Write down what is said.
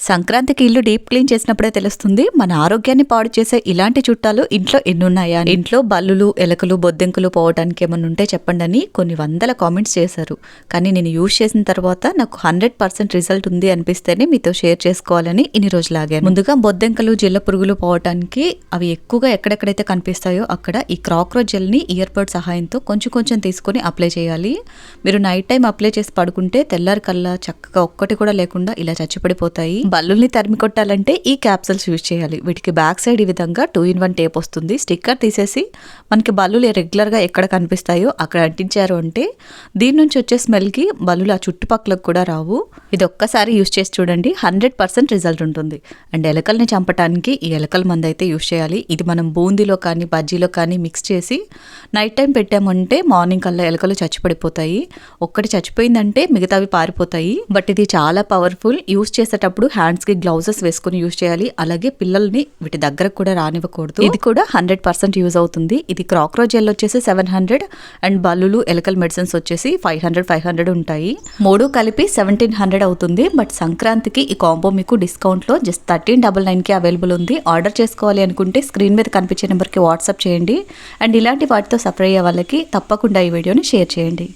సంక్రాంతికి ఇల్లు deep clean చేసినప్పుడే తెలుస్తుంది మన ఆరోగ్యాన్ని పాడు చేసే ఇలాంటి చుట్టాలు ఇంట్లో ఎన్నున్నాయా. ఇంట్లో బల్లులు, ఎలకలు, బొద్దెంకులు పోవడానికి ఏమన్నా ఉంటే చెప్పండి అని కొన్ని వందల కామెంట్స్ చేశారు. కానీ నేను యూజ్ చేసిన తర్వాత నాకు 100% రిజల్ట్ ఉంది అనిపిస్తేనే మీతో షేర్ చేసుకోవాలని ఇన్ని రోజులు ఆగాను. ముందుగా బొద్దెంకలు, జిల్ల పురుగులు పోవటానికి అవి ఎక్కువగా ఎక్కడెక్కడైతే కనిపిస్తాయో అక్కడ ఈ క్రాక్రోచ్ జెల్ని ఇయర్ బడ్ సహాయంతో కొంచెం కొంచెం తీసుకొని అప్లై చేయాలి. మీరు నైట్ టైం అప్లై చేసి పడుకుంటే తెల్లారి కల్లా చక్కగా ఒక్కటి కూడా లేకుండా ఇలా చచ్చిపడిపోతాయి. బల్లుల్ని తరిమి కొట్టాలంటే ఈ క్యాప్సూల్స్ యూజ్ చేయాలి. వీటికి బ్యాక్ సైడ్ ఈ విధంగా 2-in-1 టేప్ వస్తుంది. స్టిక్కర్ తీసేసి మనకి బల్లులు రెగ్యులర్గా ఎక్కడ కనిపిస్తాయో అక్కడ అంటించారు అంటే దీని నుంచి వచ్చే స్మెల్కి బల్లులు ఆ చుట్టుపక్కలకు కూడా రావు. ఇది ఒక్కసారి యూజ్ చేసి చూడండి, 100% రిజల్ట్ ఉంటుంది. అండ్ ఎలకల్ని చంపడానికి ఈ ఎలకల మందు అయితే యూజ్ చేయాలి. ఇది మనం బూందీలో కానీ బజ్జీలో కానీ మిక్స్ చేసి నైట్ టైం పెట్టామంటే మార్నింగ్ కల్లా ఎలకలు చచ్చిపడిపోతాయి. ఒక్కటి చచ్చిపోయిందంటే మిగతావి పారిపోతాయి. బట్ ఇది చాలా పవర్ఫుల్. యూజ్ చేసేటప్పుడు హ్యాండ్స్కి గ్లౌజెస్ వేసుకుని యూజ్ చేయాలి. అలాగే పిల్లల్ని వీటి దగ్గరకు కూడా రానివ్వకూడదు. ఇది కూడా 100% యూజ్ అవుతుంది. ఇది క్రాక్రోచ్ జెల్ వచ్చేసి 700 అండ్ బల్లులు, ఎలకల్ మెడిసిన్స్ వచ్చేసి 500 ఉంటాయి. మూడు కలిపి 1700 అవుతుంది. బట్ సంక్రాంతికి ఈ కాంబో మీకు డిస్కౌంట్లో జస్ట్ 1399కి అవైలబుల్ ఉంది. ఆర్డర్ చేసుకోవాలి అనుకుంటే స్క్రీన్ మీద కనిపించే నెంబర్కి వాట్సాప్ చేయండి. అండ్ ఇలాంటి వాటితో సఫర్ అయ్యే వాళ్ళకి తప్పకుండా ఈ వీడియోని షేర్ చేయండి.